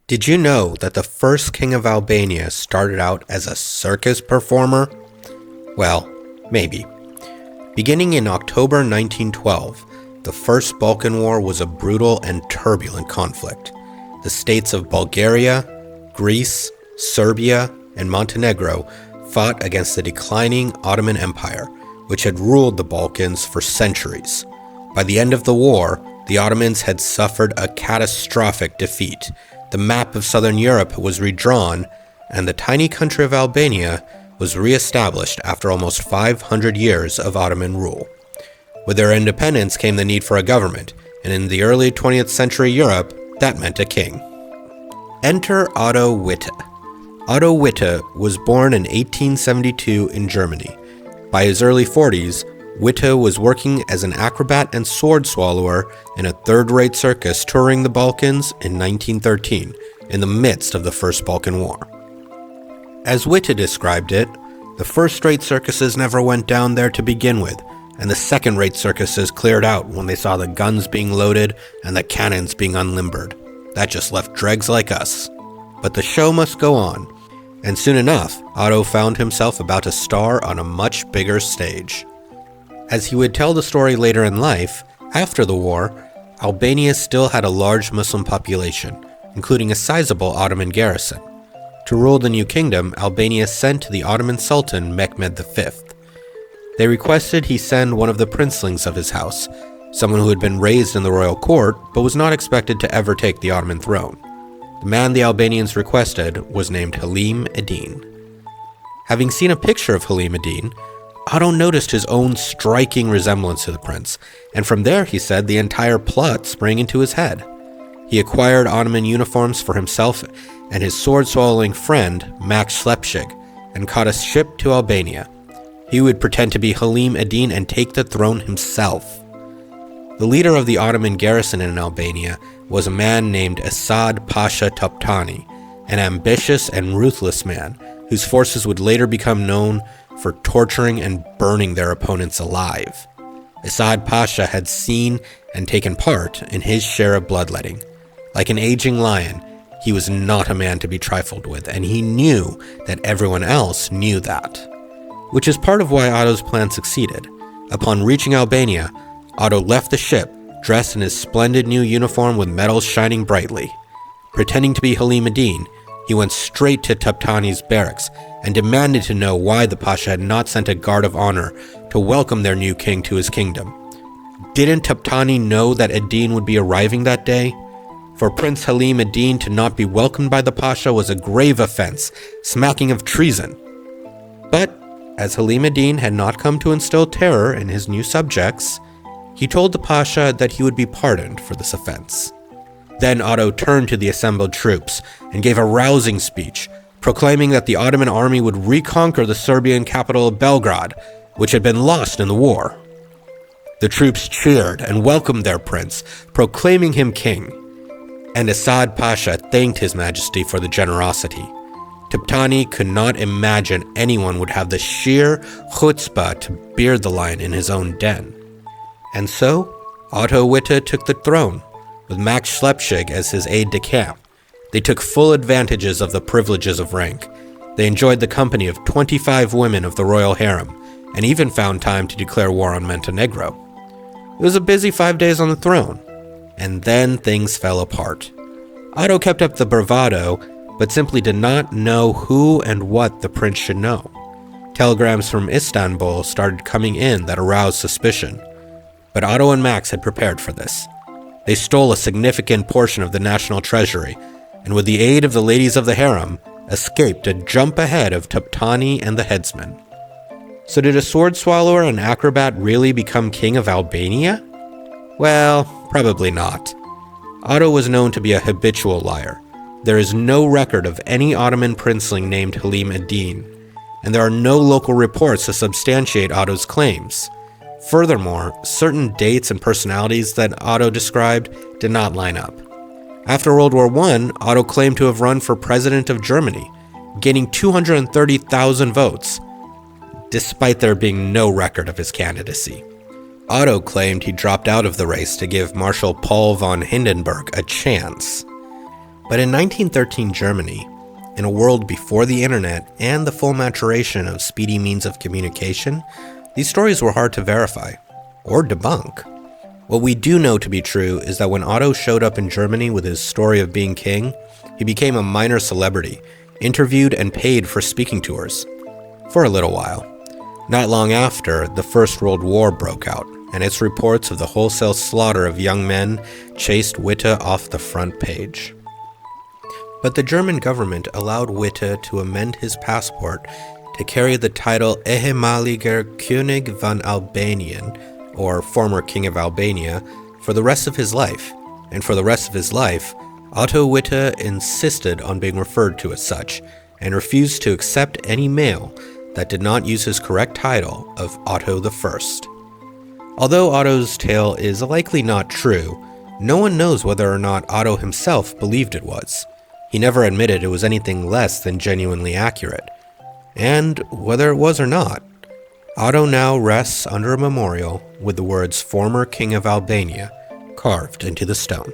Did you know that the first king of Albania started out as a circus performer? Well, maybe. Beginning in October 1912, the First Balkan War was a brutal and turbulent conflict. The states of Bulgaria, Greece, Serbia, and Montenegro fought against the declining Ottoman Empire, which had ruled the Balkans for centuries. By the end of the war, the Ottomans had suffered a catastrophic defeat. The map of southern Europe was redrawn, and the tiny country of Albania was re-established after almost 500 years of Ottoman rule. With their independence came the need for a government, and in the early 20th century Europe, that meant a king. Enter Otto Witte. Otto Witte was born in 1872 in Germany. By his early 40s, Witte was working as an acrobat and sword swallower in a third-rate circus touring the Balkans in 1913, in the midst of the First Balkan War. As Witte described it, the first-rate circuses never went down there to begin with, and the second-rate circuses cleared out when they saw the guns being loaded and the cannons being unlimbered. That just left dregs like us. But the show must go on, and soon enough, Otto found himself about to star on a much bigger stage. As he would tell the story later in life, after the war, Albania still had a large Muslim population, including a sizable Ottoman garrison. To rule the new kingdom, Albania sent the Ottoman Sultan Mehmed V. They requested he send one of the princelings of his house, someone who had been raised in the royal court but was not expected to ever take the Ottoman throne. The man the Albanians requested was named Halim Eddin. Having seen a picture of Halim Eddin, Otto noticed his own striking resemblance to the prince, and from there, he said, the entire plot sprang into his head. He acquired Ottoman uniforms for himself and his sword-swallowing friend, Max Slepšik, and caught a ship to Albania. He would pretend to be Halim Eddin and take the throne himself. The leader of the Ottoman garrison in Albania was a man named Esad Pasha Toptani, an ambitious and ruthless man whose forces would later become known for torturing and burning their opponents alive. Esad Pasha had seen and taken part in his share of bloodletting. Like an aging lion, he was not a man to be trifled with, and he knew that everyone else knew that. Which is part of why Otto's plan succeeded. Upon reaching Albania, Otto left the ship, dressed in his splendid new uniform with medals shining brightly. Pretending to be Halim Eddin, he went straight to Toptani's barracks and demanded to know why the Pasha had not sent a guard of honor to welcome their new king to his kingdom. Didn't Toptani know that Eddin would be arriving that day? For Prince Halim Eddin to not be welcomed by the Pasha was a grave offense, smacking of treason. But as Halim Eddin had not come to instill terror in his new subjects, he told the Pasha that he would be pardoned for this offense. Then Otto turned to the assembled troops and gave a rousing speech, proclaiming that the Ottoman army would reconquer the Serbian capital of Belgrade, which had been lost in the war. The troops cheered and welcomed their prince, proclaiming him king. And Esad Pasha thanked His Majesty for the generosity. Toptani could not imagine anyone would have the sheer chutzpah to beard the lion in his own den. And so, Otto Witte took the throne, with Max Slepšik as his aide-de-camp. They took full advantages of the privileges of rank. They enjoyed the company of 25 women of the royal harem, and even found time to declare war on Montenegro. It was a busy 5 days on the throne, and then things fell apart. Otto kept up the bravado, but simply did not know who and what the prince should know. Telegrams from Istanbul started coming in that aroused suspicion. But Otto and Max had prepared for this. They stole a significant portion of the national treasury, and with the aid of the ladies of the harem, escaped a jump ahead of Toptani and the headsman. So did a sword swallower and acrobat really become king of Albania? Well, probably not. Otto was known to be a habitual liar. There is no record of any Ottoman princeling named Halim Eddin, and there are no local reports to substantiate Otto's claims. Furthermore, certain dates and personalities that Otto described did not line up. After World War I, Otto claimed to have run for president of Germany, gaining 230,000 votes, despite there being no record of his candidacy. Otto claimed he dropped out of the race to give Marshal Paul von Hindenburg a chance. But in 1913 Germany, in a world before the internet and the full maturation of speedy means of communication, these stories were hard to verify, or debunk. What we do know to be true is that when Otto showed up in Germany with his story of being king, he became a minor celebrity, interviewed and paid for speaking tours. For a little while. Not long after, the First World War broke out, and its reports of the wholesale slaughter of young men chased Witte off the front page. But the German government allowed Witte to amend his passport to carry the title Ehemaliger König van Albanien, or former King of Albania, for the rest of his life. And for the rest of his life, Otto Witte insisted on being referred to as such, and refused to accept any mail that did not use his correct title of Otto I. Although Otto's tale is likely not true, no one knows whether or not Otto himself believed it was. He never admitted it was anything less than genuinely accurate. And whether it was or not, Otto now rests under a memorial with the words "former King of Albania" carved into the stone.